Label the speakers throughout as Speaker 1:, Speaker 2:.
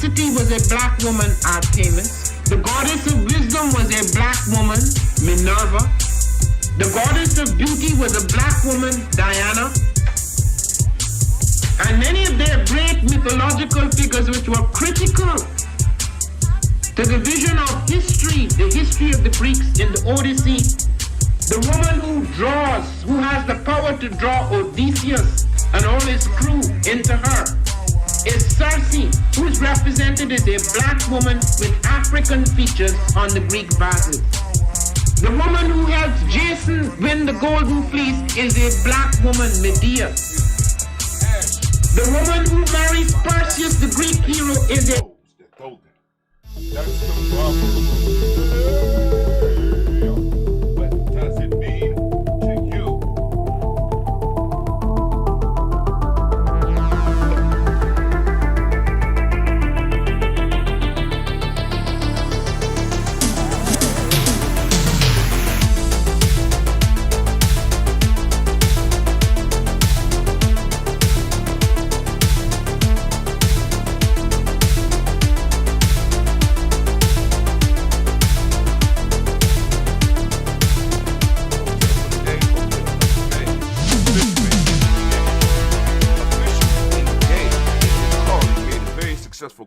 Speaker 1: electricity was a black woman, Artemis. The goddess of wisdom was a black woman, Minerva. The goddess of beauty was a black woman, Diana. And many of their great mythological figures which were critical to the vision of history, the history of the Greeks in the Odyssey. The woman who draws, who has the power to draw Odysseus and all his crew into her, is Circe, who is represented as a black woman with African features on the Greek vases. The woman who helps Jason win the golden fleece is a black woman, Medea. The woman who marries Perseus, the Greek hero, is a...
Speaker 2: That's the problem. What does it mean to you?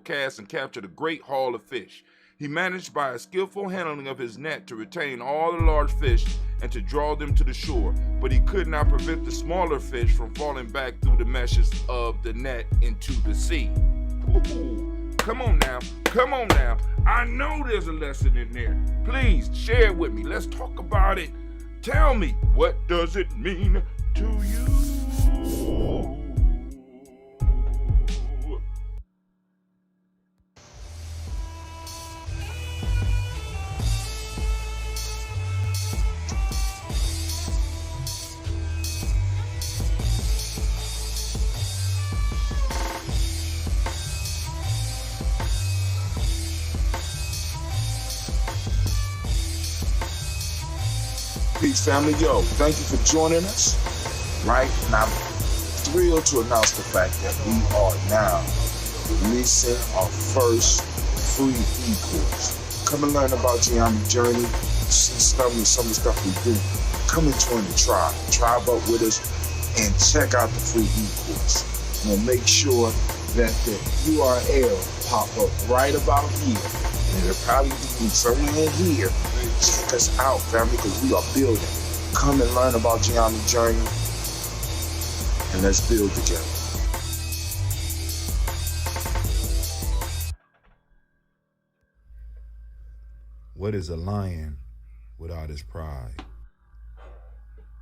Speaker 2: Cast and captured a great haul of fish. He managed by a skillful handling of his net to retain all the large fish and to draw them to the shore, but he could not prevent the smaller fish from falling back through the meshes of the net into the sea. Ooh, come on now. I know there's a lesson in there. Please share it with me. Let's talk about it. Tell me, what does it mean to you?
Speaker 3: Peace, family. Yo, thank you for joining us. Right? And I'm thrilled to announce the fact that we are now releasing our first free e-course. Come and learn about Geometry Journey, see some of the stuff we do. Come and join the tribe. Tribe up with us and check out the free e-course. We'll make sure that the URL pop up right about here. And it'll probably be somewhere in here. Check us out, family, because we are building. Come and learn about Geometry Journey, and let's build together.
Speaker 4: What is a lion without his pride?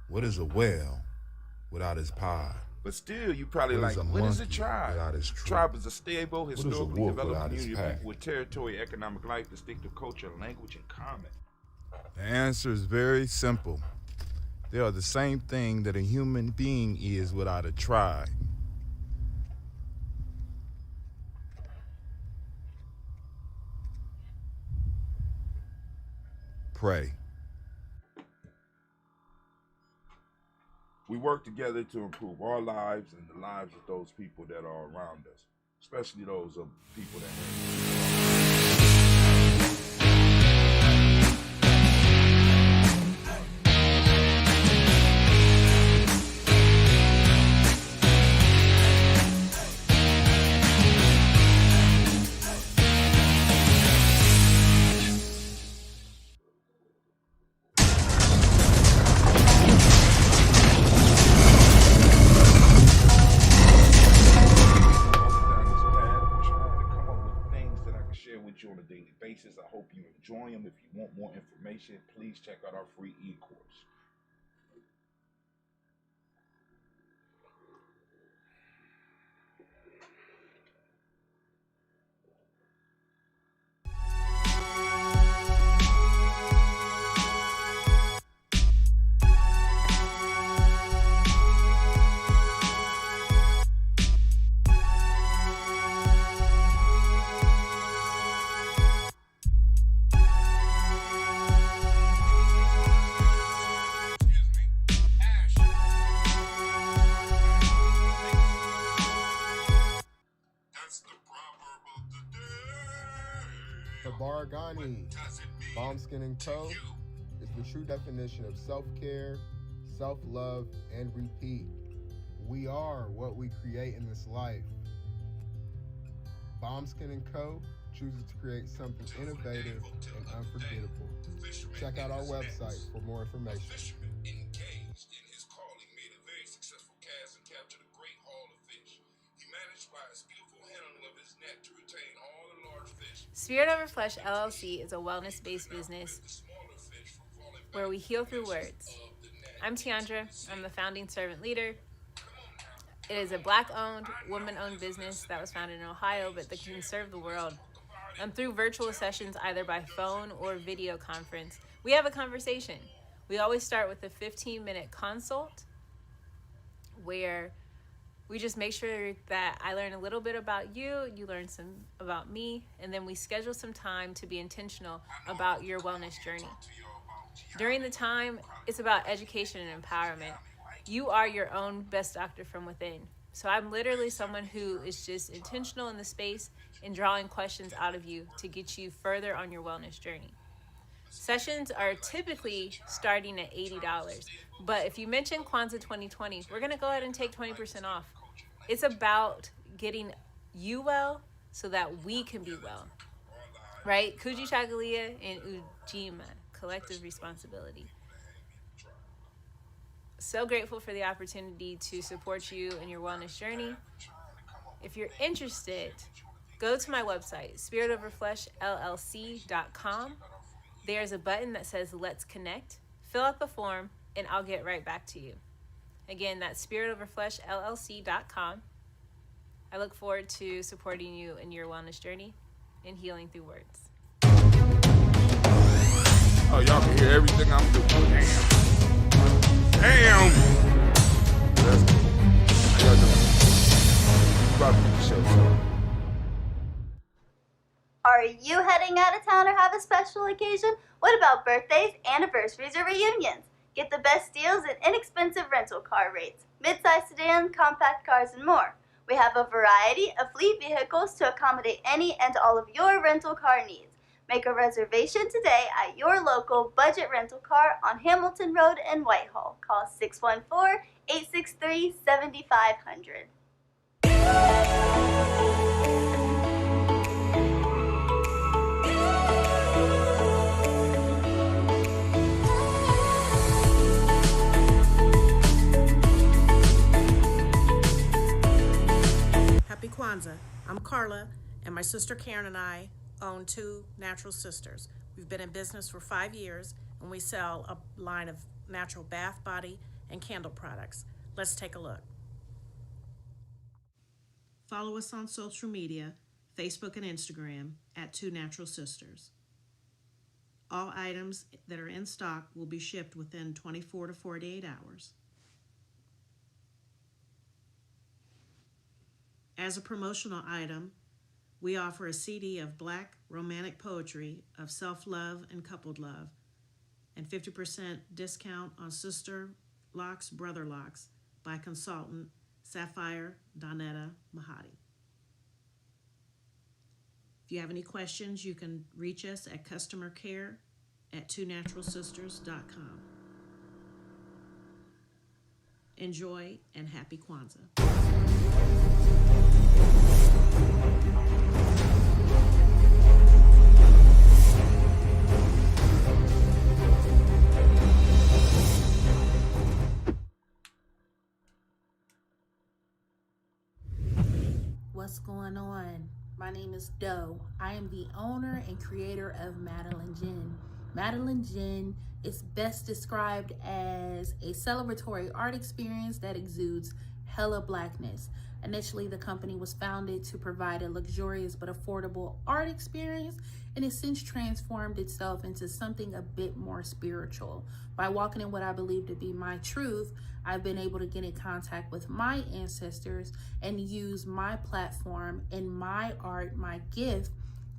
Speaker 4: What is a whale without his pie?
Speaker 2: But still, you probably like, what is a tribe? Tribe is a stable, historically developed community of people with territory, economic life, distinctive culture, language, and common.
Speaker 4: The answer is very simple. They are the same thing that a human being is without a tribe. Pray.
Speaker 2: We work together to improve our lives and the lives of those people that are around us, especially those of people that hate. On a daily basis. I hope you enjoy them. If you want more information, please check out our free e-course.
Speaker 5: Tabargani. Bomb Skin & Co. is the true definition of self-care, self-love, and repeat. We are what we create in this life. Bomb Skin & Co. chooses to create something innovative and unforgettable. Check out our website for more information.
Speaker 2: Fisherman engaged in his calling made a very successful cast and captured a great haul of fish. He managed by a skillful handling of his net to retain all the large fish.
Speaker 6: Spirit Over Flesh LLC is a wellness-based business where we heal through words. I'm Tiandra. I'm the founding servant leader. It is a Black-owned, woman-owned business that was founded in Ohio, but that can serve the world. Through virtual sessions, either by phone or video conference, we have a conversation. We always start with a 15-minute consult where we just make sure that I learn a little bit about you, you learn some about me, and then we schedule some time to be intentional about your wellness journey. During the time, it's about education and empowerment. You are your own best doctor from within. So I'm literally someone who is just intentional in the space and drawing questions out of you to get you further on your wellness journey. Sessions are typically starting at $80, but if you mention Kwanzaa 2020, we're gonna go ahead and take 20% off. It's about getting you well so that we can be well, right? Kuji Chagalia and Ujima, collective responsibility. So grateful for the opportunity to support you in your wellness journey. If you're interested, go to my website, spiritoverfleshllc.com. There's a button that says Let's Connect. Fill out the form and I'll get right back to you. Again, that's spiritoverfleshllc.com. I look forward to supporting you in your wellness journey and healing through words.
Speaker 2: Oh, y'all can hear everything I'm doing. Damn! That's cool. How y'all doing? About to get the show started.
Speaker 7: Are you heading out of town or have a special occasion? What about birthdays, anniversaries, or reunions? Get the best deals and inexpensive rental car rates, midsize sedans, compact cars, and more. We have a variety of fleet vehicles to accommodate any and all of your rental car needs. Make a reservation today at your local budget rental car on Hamilton Road in Whitehall. Call 614-863-7500.
Speaker 8: Happy Kwanzaa. I'm Carla, and my sister Karen and I own Two Natural Sisters. We've been in business for 5 years, and we sell a line of natural bath, body, and candle products. Let's take a look. Follow us on social media, Facebook and Instagram, at Two Natural Sisters. All items that are in stock will be shipped within 24 to 48 hours. As a promotional item, we offer a CD of Black romantic poetry of self-love and coupled love, and 50% discount on Sister Locks, Brother Locks by consultant Sapphire Donetta Mahadi. If you have any questions, you can reach us at customercare@twonaturalsisters.com. Enjoy and happy Kwanzaa.
Speaker 9: What's going on? My name is Doe. I am the owner and creator of Madeline Gin. Madeline Gin is best described as a celebratory art experience that exudes hella blackness. Initially, the company was founded to provide a luxurious but affordable art experience, and it's since transformed itself into something a bit more spiritual. By walking in what I believe to be my truth, I've been able to get in contact with my ancestors and use my platform and my art, my gift,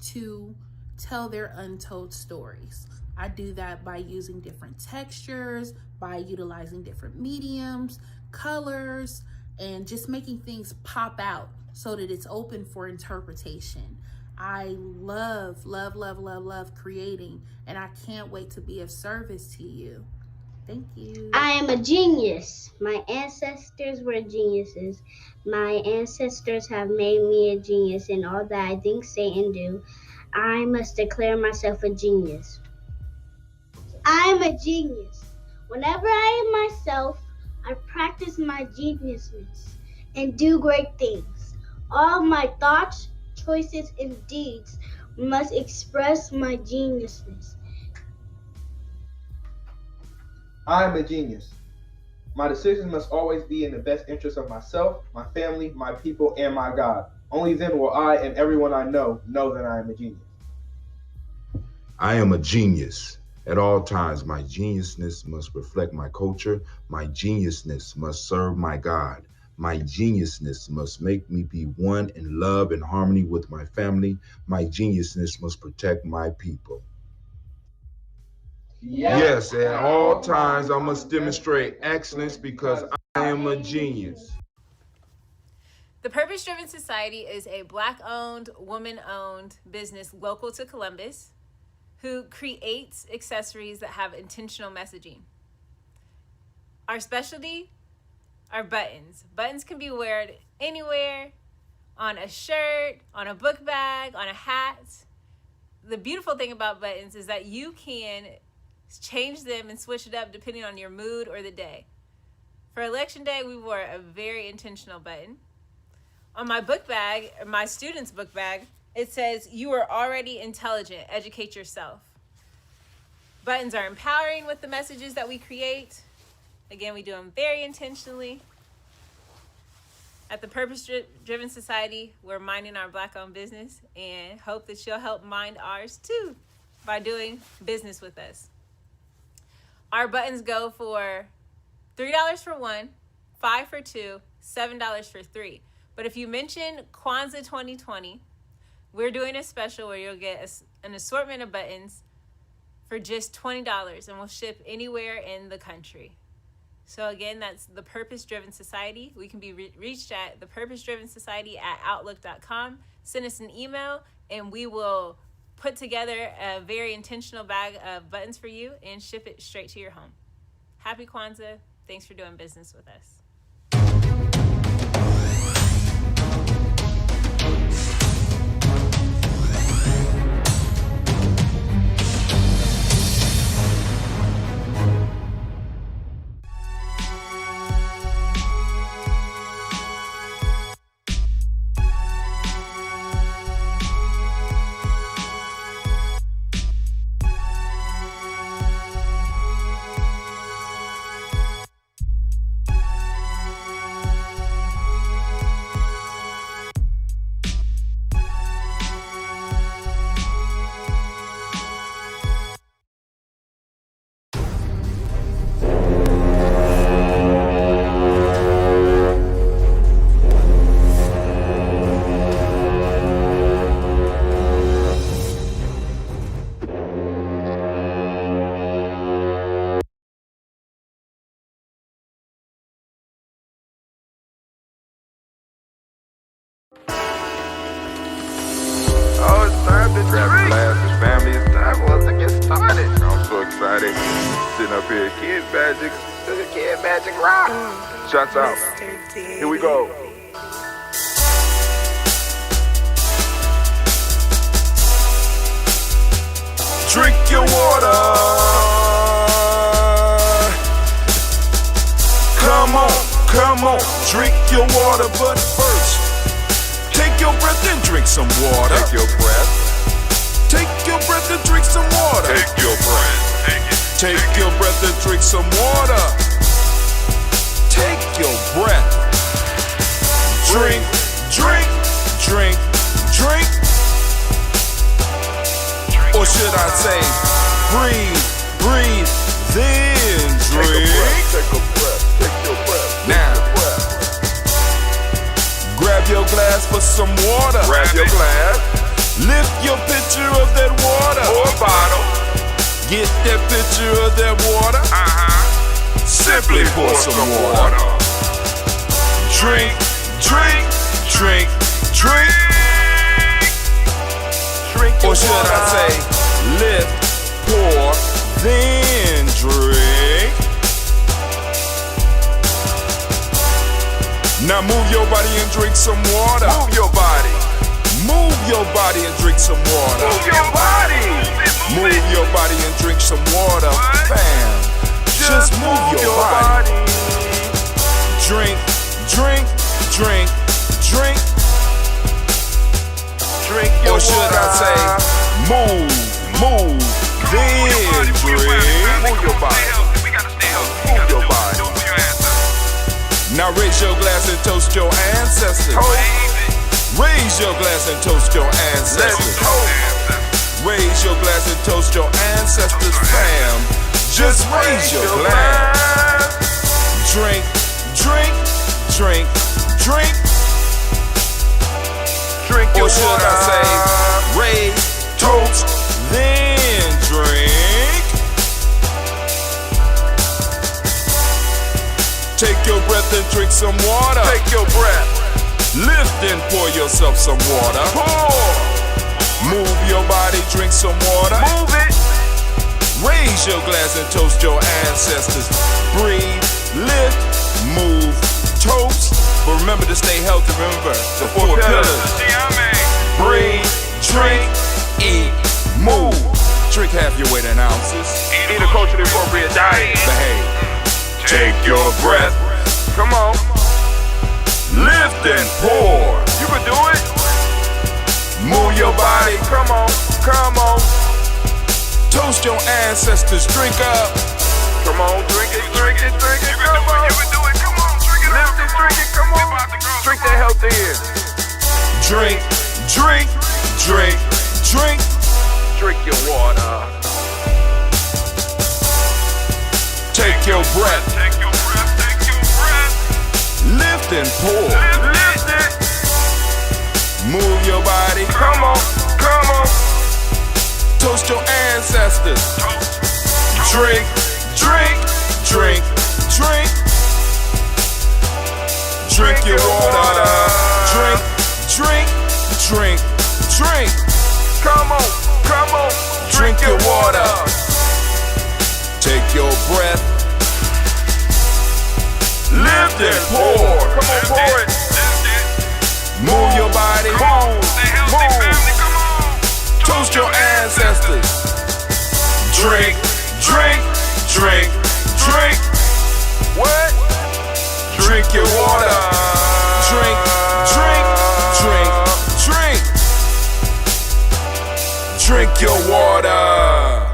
Speaker 9: to tell their untold stories. I do that by using different textures, by utilizing different mediums, colors, and just making things pop out so that it's open for interpretation. I love creating, and I can't wait to be of service to you. Thank you.
Speaker 10: I am a genius. My ancestors were geniuses. My ancestors have made me a genius in all that I think, say, and do. I must declare myself a genius. I am a genius. Whenever I am myself, I practice my geniusness and do great things. All my thoughts, choices, and deeds must express my geniusness.
Speaker 11: I am a genius. My decisions must always be in the best interest of myself, my family, my people, and my God. Only then will I and everyone I know that I am a genius.
Speaker 4: I am a genius. At all times, my geniusness must reflect my culture. My geniusness must serve my God. My geniusness must make me be one in love and harmony with my family. My geniusness must protect my people. Yes, at all times I must demonstrate excellence because I am a genius.
Speaker 6: The Purpose Driven Society is a Black-owned, woman-owned business local to Columbus who creates accessories that have intentional messaging. Our specialty are buttons. Buttons can be worn anywhere, on a shirt, on a book bag, on a hat. The beautiful thing about buttons is that you can change them and switch it up depending on your mood or the day. For Election Day, we wore a very intentional button. On my book bag, my student's book bag, it says, "You are already intelligent, educate yourself." Buttons are empowering with the messages that we create. Again, we do them very intentionally. At the Purpose Driven Society, we're minding our Black-owned business and hope that you'll help mind ours too by doing business with us. Our buttons go for $3 for one, $5 for two, $7 for three. But if you mention Kwanzaa 2020, we're doing a special where you'll get an assortment of buttons for just $20, and we'll ship anywhere in the country. So again, that's the Purpose Driven Society. We can be reached at thepurposedrivensociety@outlook.com. Send us an email, and we will put together a very intentional bag of buttons for you and ship it straight to your home. Happy Kwanzaa. Thanks for doing business with us.
Speaker 2: Grab a glass, family, it's time for us to get started. I'm so excited. Sitting up here, Kid Magic. This is Kid Magic Rock. Shouts out. Here we go.
Speaker 4: Drink your water. Come on, drink your water, but first, take your breath and drink some water.
Speaker 2: Take your breath.
Speaker 4: Take your breath and drink some water.
Speaker 2: Take your breath.
Speaker 4: Take your breath and drink some water. Take your breath. Drink, drink, drink, drink. Or should I say, breathe, breathe, then drink.
Speaker 2: Take a breath. Take your breath.
Speaker 4: Now, grab your glass for some water.
Speaker 2: Grab your glass.
Speaker 4: Lift your pitcher of that water.
Speaker 2: Or bottle.
Speaker 4: Get that pitcher of that water. Simply pour some water. Drink, drink, drink, drink.
Speaker 2: Or should I say, lift, pour, then drink? Now move your body and drink some water.
Speaker 12: Move your body.
Speaker 2: Move your body and drink some water.
Speaker 12: Move your body.
Speaker 2: Move your body and drink some water. Bam. Just move your body. Drink, drink, drink, drink.
Speaker 12: Drink your
Speaker 2: or should
Speaker 12: water.
Speaker 2: I say, move, then drink.
Speaker 12: Move your body. Move your body.
Speaker 2: Now raise your glass and toast your ancestors. Raise your glass and toast your ancestors. Raise your glass and toast your ancestors, fam. Just raise your glass. Drink, drink, drink, drink.
Speaker 12: Drink your
Speaker 2: or should
Speaker 12: water.
Speaker 2: I say, raise, toast, then drink. Take your breath and drink some water.
Speaker 12: Take your breath.
Speaker 2: Lift and pour yourself some water.
Speaker 12: Pour.
Speaker 2: Move your body, drink some water.
Speaker 12: Move it.
Speaker 2: Raise your glass and toast your ancestors. Breathe, lift, move, toast. But remember to stay healthy. Remember the four pillars. Breathe, drink, eat, move. Drink half your weight in ounces.
Speaker 12: Eat a culturally appropriate diet.
Speaker 2: Behave. Take your breath.
Speaker 12: Come on.
Speaker 2: Lift and pour.
Speaker 12: You can do it.
Speaker 2: Move your body.
Speaker 12: Come on. Come on.
Speaker 2: Toast your ancestors. Drink up.
Speaker 12: Come on. Drink it. Drink it. Drink it. Come on. You can do it. Come on. Drink it. Lift it. Drink it. Come on. Drink that health in.
Speaker 2: Drink, drink, drink, drink.
Speaker 12: Drink your water.
Speaker 2: Take your breath.
Speaker 12: Take your breath. Take your breath.
Speaker 2: Lift and pour.
Speaker 12: Lift it.
Speaker 2: Move your body.
Speaker 12: Come on. Come on.
Speaker 2: Toast your ancestors. Drink, drink, drink, drink. Drink your water. Drink, drink, drink, drink.
Speaker 12: Come on. Come on.
Speaker 2: Drink your water. Take your breath. Lift and pour.
Speaker 12: Come on, pour it.
Speaker 2: Move your body.
Speaker 12: Move.
Speaker 2: Toast your ancestors. Drink, drink, drink, drink.
Speaker 12: What?
Speaker 2: Drink your water. Drink, drink, drink, drink. Drink your water.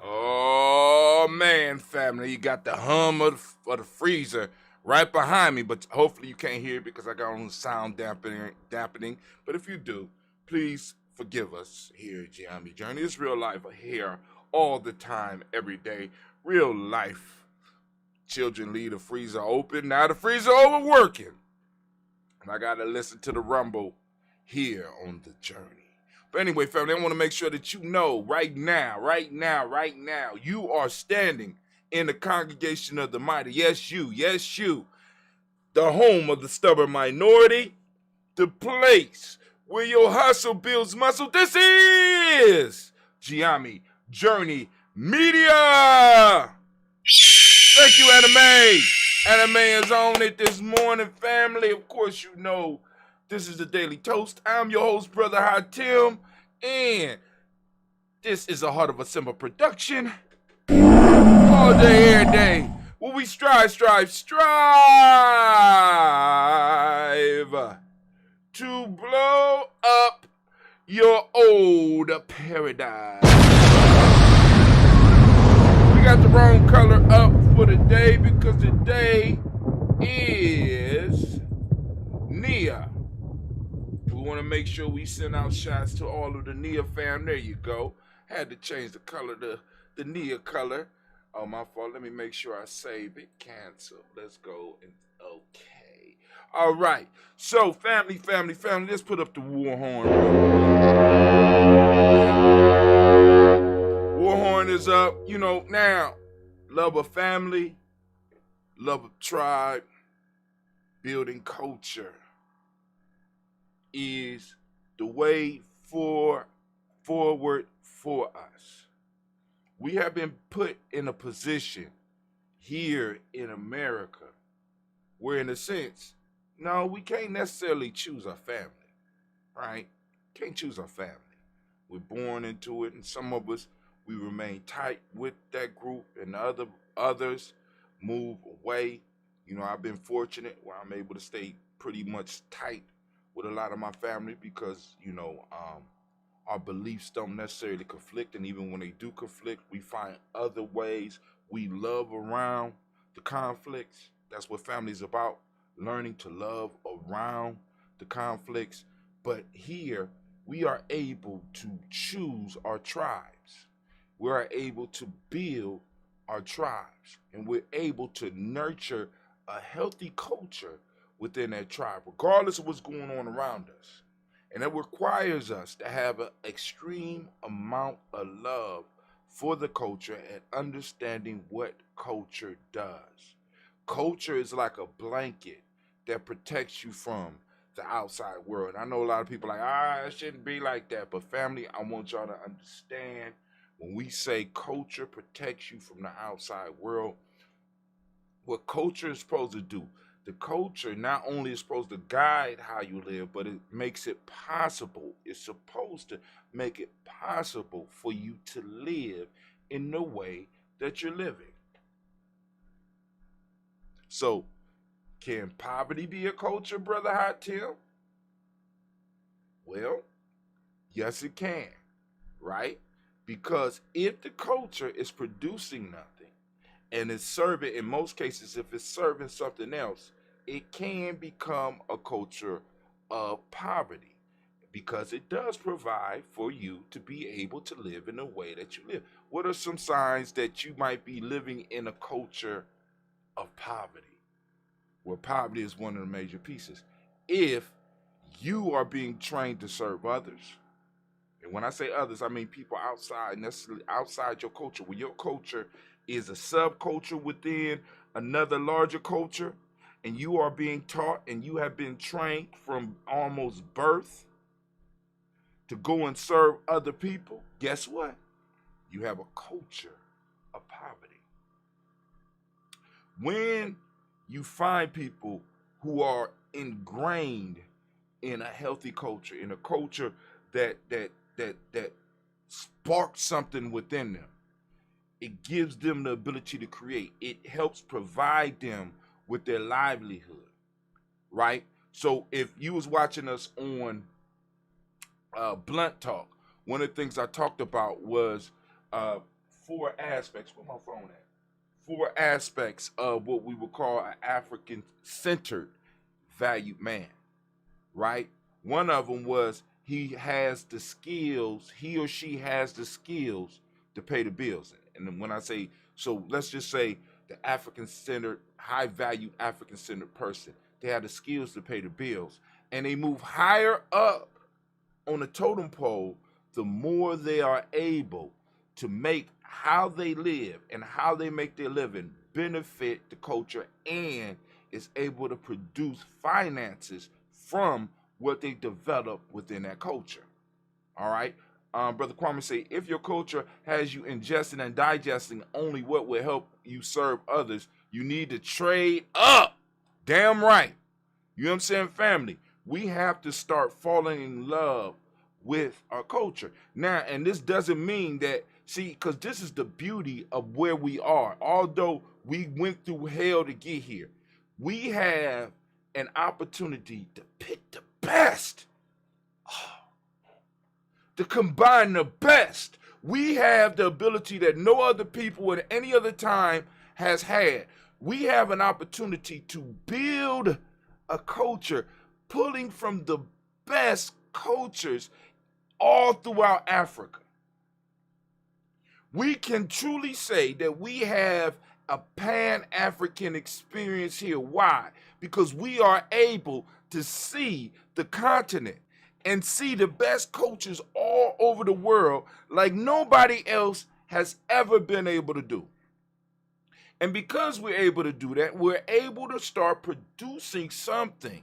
Speaker 2: Oh man, family, you got the hum of the freezer right behind me, but hopefully you can't hear it because I got on sound dampening. But if you do, please forgive us here at GNJMedia Journey. It's real life here all the time, every day. Real life. Children leave the freezer open. Now the freezer overworking. And I got to listen to the rumble here on the journey. But anyway, family, I want to make sure that you know right now, you are standing in the congregation of the mighty. Yes, you, the home of the stubborn minority, the place where your hustle builds muscle. This is GNJMedia Journey Media. Thank you, Anime. Anime is on it this morning, family. Of course, you know this is the Daily Toast. I'm your host, Brother Hatim, and this is a Heart of a Simple production. All day, every day, where we strive to blow up your old paradigm. We got the wrong color up for the day because today is Nia. We want to make sure we send out shots to all of the Nia fam. There you go. Had to change the color, the Nia color. Oh, my fault. Let me make sure I save it. Cancel. Let's go. Okay. All right. So, family, let's put up the war horn. War horn is up. You know, now, love of family, love of tribe, building culture is the way for forward for us. We have been put in a position here in America where, in a sense, no, we can't necessarily choose our family, right? Can't choose our family. We're born into it, and some of us, we remain tight with that group, and others move away. You know, I've been fortunate where I'm able to stay pretty much tight with a lot of my family because, you know, our beliefs don't necessarily conflict, and even when they do conflict, we find other ways. We love around the conflicts. That's what family's about, learning to love around the conflicts. But here, we are able to choose our tribes. We are able to build our tribes, and we're able to nurture a healthy culture within that tribe, regardless of what's going on around us. And it requires us to have an extreme amount of love for the culture and understanding what culture does. Culture is like a blanket that protects you from the outside world. I know a lot of people are like, it shouldn't be like that. But family, I want y'all to understand, when we say culture protects you from the outside world, what culture is supposed to do, the culture not only is supposed to guide how you live, but it makes it possible. It's supposed to make it possible for you to live in the way that you're living. So, can poverty be a culture, Brother Hot Tim? Well, yes it can, right? Because if the culture is producing nothing and it's serving, in most cases, if it's serving something else, it can become a culture of poverty because it does provide for you to be able to live in the way that you live. What are some signs that you might be living in a culture of poverty, where poverty is one of the major pieces? If you are being trained to serve others, and when I say others, I mean people outside, necessarily outside your culture, where your culture is a subculture within another larger culture, and you are being taught and you have been trained from almost birth to go and serve other people, guess what? You have a culture of poverty. When you find people who are ingrained in a healthy culture, in a culture that sparks something within them, it gives them the ability to create. It helps provide them with their livelihood, right? So if you was watching us on Blunt Talk, one of the things I talked about was 4 aspects. Where my phone at? 4 aspects of what we would call an African-centered valued man, right? One of them was he has the skills, he or she has the skills to pay the bills. And then when I say, so let's just say the African-centered, high-valued African-centered person, they have the skills to pay the bills. And they move higher up on the totem pole, the more they are able to make how they live and how they make their living benefit the culture, and is able to produce finances from what they develop within that culture. All right. Brother Kwame say, if your culture has you ingesting and digesting only what will help you serve others, you need to trade up. Damn right. You know what I'm saying, family? We have to start falling in love with our culture. Now, and this doesn't mean that, see, because this is the beauty of where we are. Although we went through hell to get here, we have an opportunity to pick the best. To combine the best. We have the ability that no other people at any other time has had. We have an opportunity to build a culture, pulling from the best cultures all throughout Africa. We can truly say that we have a Pan-African experience here. Why? Because we are able to see the continent and see the best cultures all over the world like nobody else has ever been able to do. And because we're able to do that, we're able to start producing something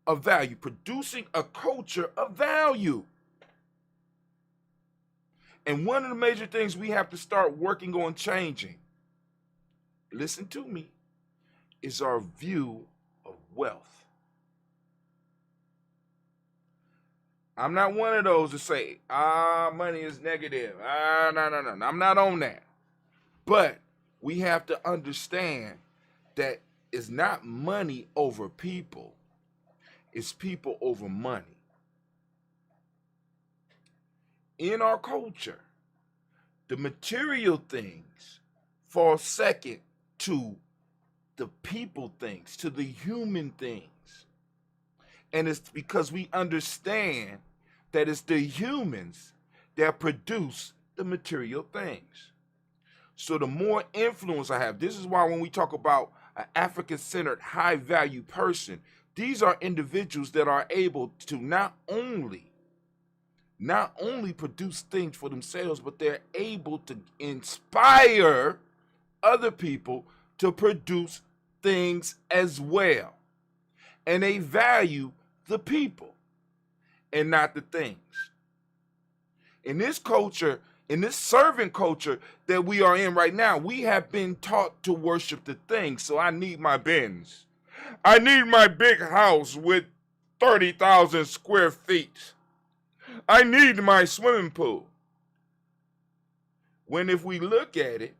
Speaker 2: of value, producing a culture of value. And one of the major things we have to start working on changing, listen to me, is our view of wealth. I'm not one of those to say, money is negative. No. I'm not on that. But we have to understand that it's not money over people. It's people over money. In our culture, the material things fall second to the people things, to the human things. And it's because we understand that it's the humans that produce the material things. So the more influence I have, this is why when we talk about an African-centered, high-value person, these are individuals that are able to not only produce things for themselves, but they're able to inspire other people to produce things as well. And they value the people and not the things. In this culture, in this servant culture that we are in right now, we have been taught to worship the things. So I need my Benz. I need my big house with 30,000 square feet. I need my swimming pool. When if we look at it,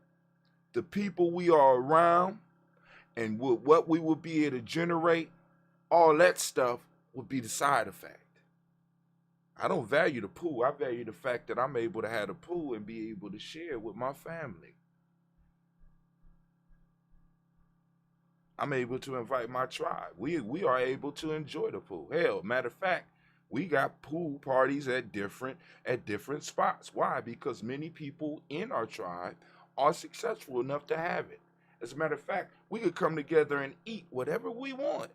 Speaker 2: the people we are around and what we will be able to generate, all that stuff would be the side effect. I don't value the pool. I value the fact that I'm able to have a pool and be able to share with my family. I'm able to invite my tribe. We are able to enjoy the pool. Hell, matter of fact, we got pool parties at different spots. Why? Because many people in our tribe are successful enough to have it. As a matter of fact, we could come together and eat whatever we want.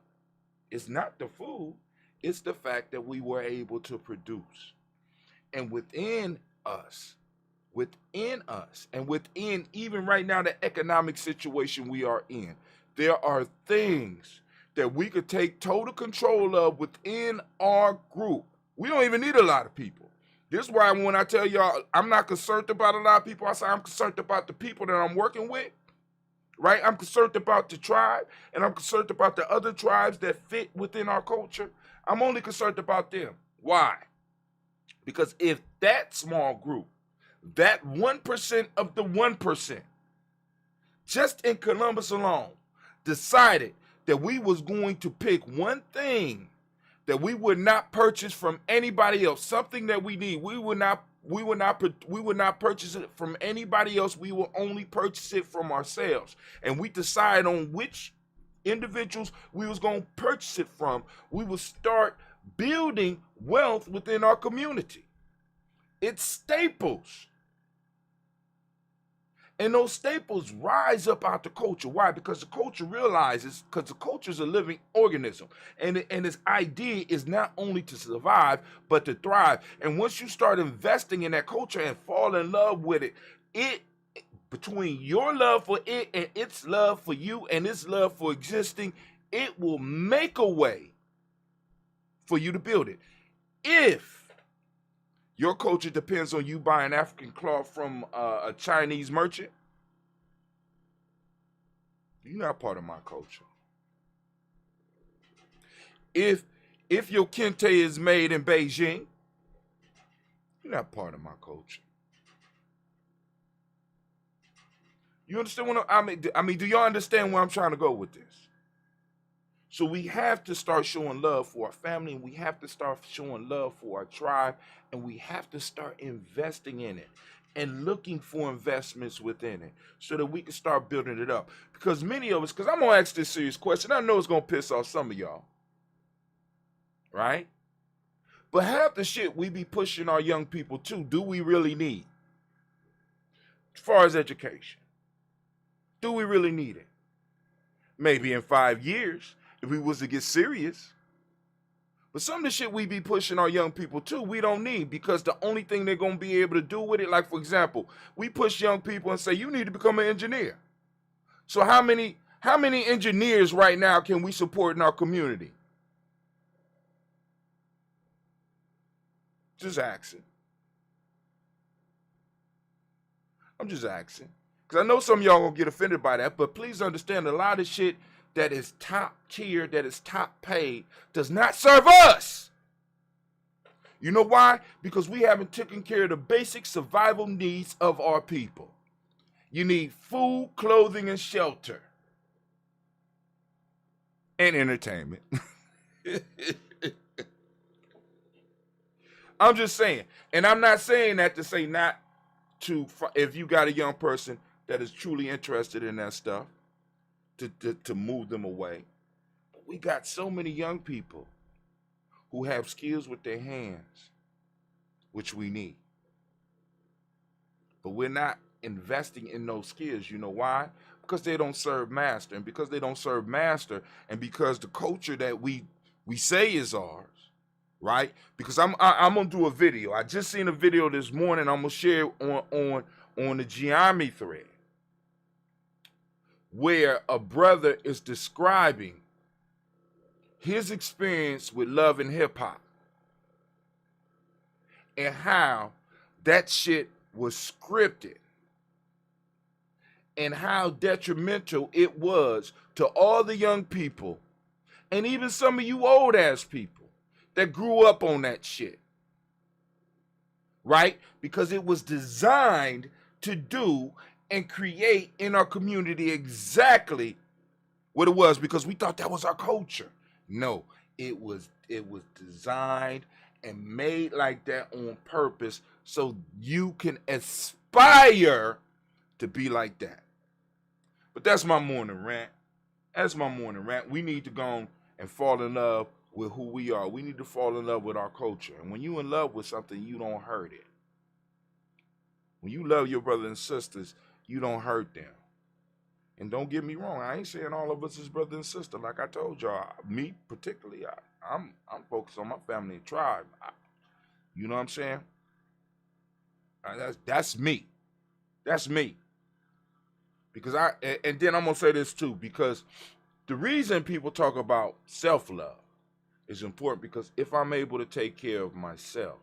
Speaker 2: It's not the food. It's the fact that we were able to produce. And within us, and within even right now the economic situation we are in, there are things that we could take total control of within our group. We don't even need a lot of people. This is why when I tell y'all I'm not concerned about a lot of people, I say I'm concerned about the people that I'm working with. Right? I'm concerned about the tribe, and I'm concerned about the other tribes that fit within our culture. I'm only concerned about them. Why? Because if that small group, that 1% of the 1%, just in Columbus alone, decided that we was going to pick one thing that we would not purchase from anybody else, something that we need, we would not purchase it from anybody else. We will only purchase it from ourselves. And we decide on which individuals we was going to purchase it from. We will start building wealth within our community. It's staples. And those staples rise up out the culture. Why? Because the culture realizes, because the culture is a living organism. And its idea is not only to survive, but to thrive. And once you start investing in that culture and fall in love with it, between your love for it and its love for you and its love for existing, it will make a way for you to build it. If your culture depends on you buying African cloth from a Chinese merchant, you're not part of my culture. If your kente is made in Beijing, you're not part of my culture. You understand what I mean? Do y'all understand where I'm trying to go with this? So we have to start showing love for our family, and we have to start showing love for our tribe, and we have to start investing in it and looking for investments within it so that we can start building it up. Because many of us, because I'm going to ask this serious question, I know it's going to piss off some of y'all, right? But half the shit we be pushing our young people to, do we really need? As far as education, do we really need it? Maybe in 5 years, if we was to get serious. But some of the shit we be pushing our young people to, we don't need, because the only thing they're going to be able to do with it, like for example, we push young people and say, you need to become an engineer. So how many engineers right now can we support in our community? Just asking. I'm just asking. Because I know some of y'all gonna get offended by that, but please understand a lot of shit that is top tier, that is top paid, does not serve us. You know why? Because we haven't taken care of the basic survival needs of our people. You need food, clothing, and shelter. And entertainment. I'm just saying. And I'm not saying that to say not to, if you got a young person that is truly interested in that stuff, to move them away. But we got so many young people who have skills with their hands, which we need. But we're not investing in those skills. You know why? Because they don't serve master. And because they don't serve master, and because the culture that we say is ours, right? Because I'm gonna do a video. I just seen a video this morning. I'm gonna share on the GNJMedia thread, where a brother is describing his experience with love and hip hop and how that shit was scripted and how detrimental it was to all the young people and even some of you old ass people that grew up on that shit, right? Because it was designed to do and create in our community exactly what it was, because we thought that was our culture. No, it was designed and made like that on purpose so you can aspire to be like that. But that's my morning rant. That's my morning rant. We need to go and fall in love with who we are. We need to fall in love with our culture. And when you in love with something, you don't hurt it. When you love your brothers and sisters, you don't hurt them. And don't get me wrong, I ain't saying all of us is brother and sister. Like I told y'all, me particularly, I'm focused on my family and tribe. You know what I'm saying? That's me. That's me. Because and then I'm gonna say this too, because the reason people talk about self-love is important, because if I'm able to take care of myself,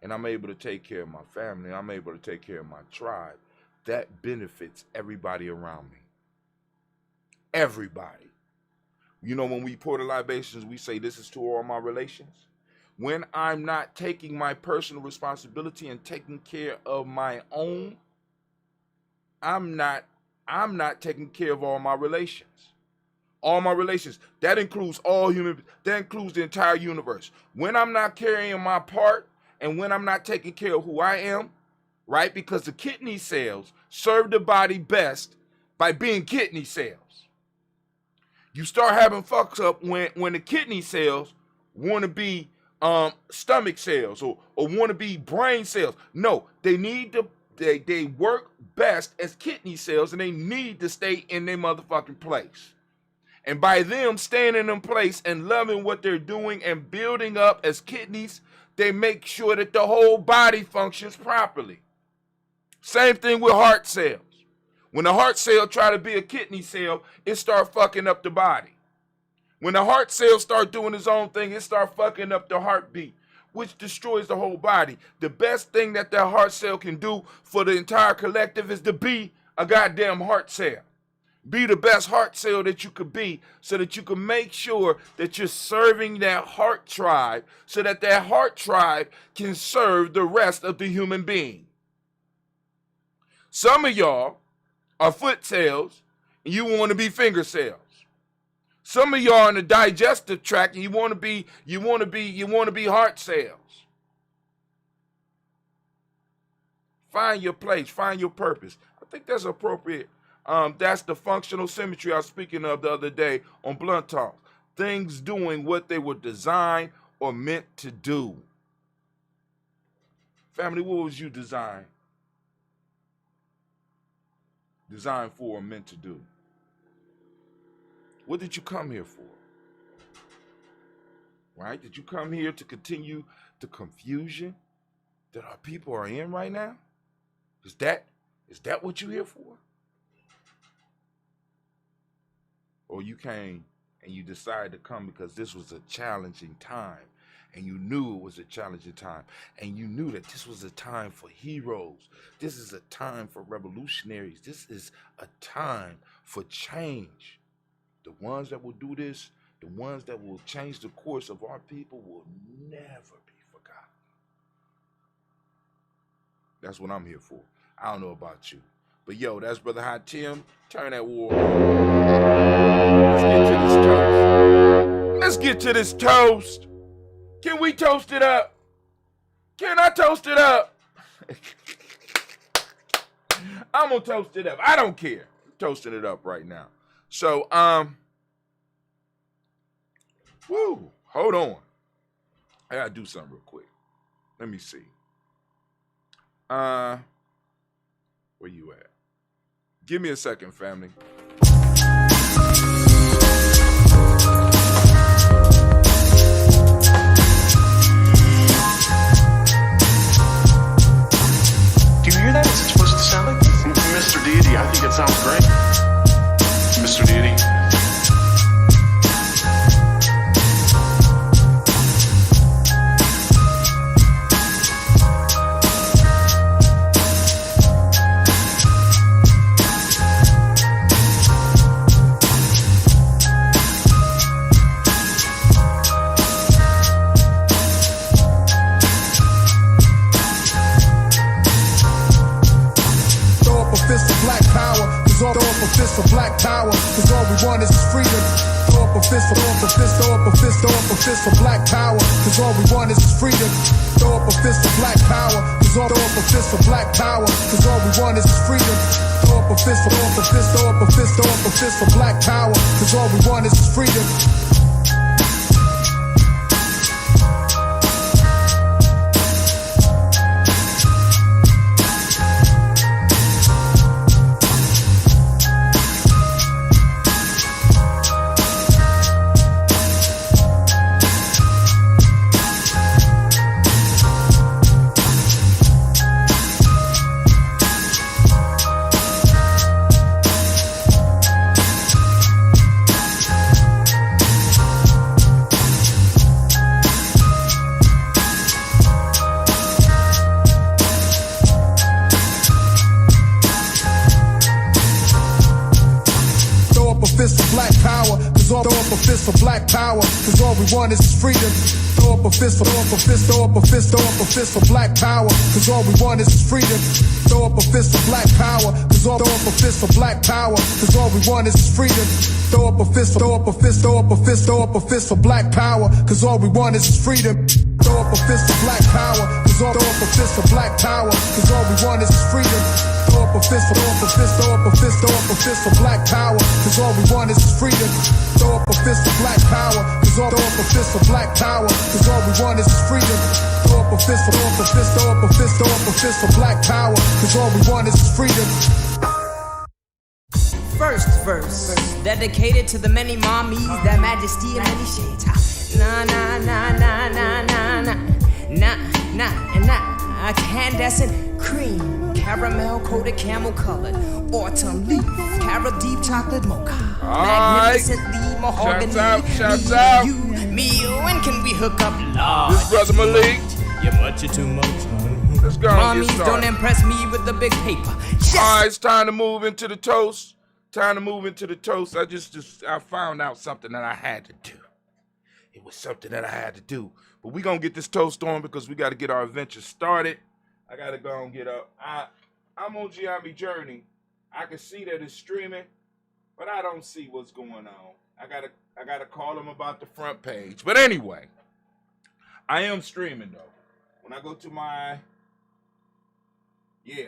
Speaker 2: and I'm able to take care of my family, I'm able to take care of my tribe, that benefits everybody around me. Everybody. You know, when we pour the libations, we say this is to all my relations. When I'm not taking my personal responsibility and taking care of my own, I'm not taking care of all my relations. All my relations. That includes all human, that includes the entire universe. When I'm not carrying my part, and when I'm not taking care of who I am, right? Because the kidney cells serve the body best by being kidney cells. You start having fucks up when the kidney cells want to be stomach cells or want to be brain cells. No, they need to, they work best as kidney cells, and they need to stay in their motherfucking place. And by them staying in them place and loving what they're doing and building up as kidneys, they make sure that the whole body functions properly. Same thing with heart cells. When the heart cell try to be a kidney cell, it start fucking up the body. When the heart cell start doing its own thing, it start fucking up the heartbeat, which destroys the whole body. The best thing that heart cell can do for the entire collective is to be a goddamn heart cell. Be the best heart cell that you could be, so that you can make sure that you're serving that heart tribe, so that that heart tribe can serve the rest of the human being. Some of y'all are foot cells, and you want to be finger cells. Some of y'all in the digestive tract, and you want to be heart cells. Find your place, find your purpose. I think that's appropriate. That's the functional symmetry I was speaking of the other day on Blunt Talk. Things doing what they were designed or meant to do. Family, what was you designed for or meant to do? What did you come here for? Right? Did you come here to continue the confusion that our people are in right now? Is that what you're here for? Or you came and you decided to come because this was a challenging time and you knew it was a challenging time, and you knew that this was a time for heroes. This is a time for revolutionaries. This is a time for change. The ones that will do this, the ones that will change the course of our people will never be forgotten. That's what I'm here for. I don't know about you. But yo, that's Brother Hot Tim. Turn that war on. Let's get to this toast. Can we toast it up? Can I toast it up? I'm gonna toast it up. I don't care. I'm toasting it up right now. So, hold on. I gotta do something real quick. Let me see. Where you at? Give me a second, family.
Speaker 13: Do you hear that? Is it supposed to sound like this? Mr. Deity, I think it sounds great. Mr. Deity.
Speaker 14: Fist of black power, cause all we want is freedom. Throw up a fist, throw up a fist, throw up a fist, throw up a fist of black power, cause all we want is freedom. Throw up a fist of black power, cause all throw up a fist of black power, cause all we want is freedom. Throw up a fist, throw up a fist, throw up a fist, throw up a fist of black power, cause all we want is freedom. For black power, cause all we want is freedom. Throw up a fist, throw up a fist, throw up a fist, throw up a fist for black power, cause all we want is freedom. Throw up a fist for black power, cause all throw up a fist for black power, cause all we want is freedom. Throw up a fist, throw up a fist, throw up a fist, throw up a fist for black power, cause all we want is freedom. Throw up a fist for black power, cause all throw up a fist for black power, cause all we want is freedom. Throw up a fist, throw up a fist, throw up a fist, throw up a fist for black power, cause all we want is freedom. Throw up a fist for black power, cause all throw up a fist for black power, cause all we want is freedom. Throw up a fist, throw up a fist, throw up a fist, throw up a fist for black power, cause all we want is freedom.
Speaker 15: First verse, dedicated to the many mommies, that majesty in many shades. Nah, nah, nah, nah, nah, nah, nah, nah, nah, and nah. Incandescent cream, caramel coated camel colored, autumn leaf, carrot deep chocolate mocha, magnificently mahogany.
Speaker 2: Shouts out.
Speaker 15: Me, when can we hook up, Lord?
Speaker 2: This brother Malik.
Speaker 15: You're much too much.
Speaker 2: Let's go.
Speaker 15: Mommies don't impress me with the big paper. Yes.
Speaker 2: All right, it's time to move into the toast. I found out something that I had to do. It was something that I had to do. But we're going to get this toast on because we got to get our adventure started. I got to go and get up. I'm on GNJMedia Journey. I can see that it's streaming, but I don't see what's going on. I gotta call them about the front page. But anyway, I am streaming, though. When I go to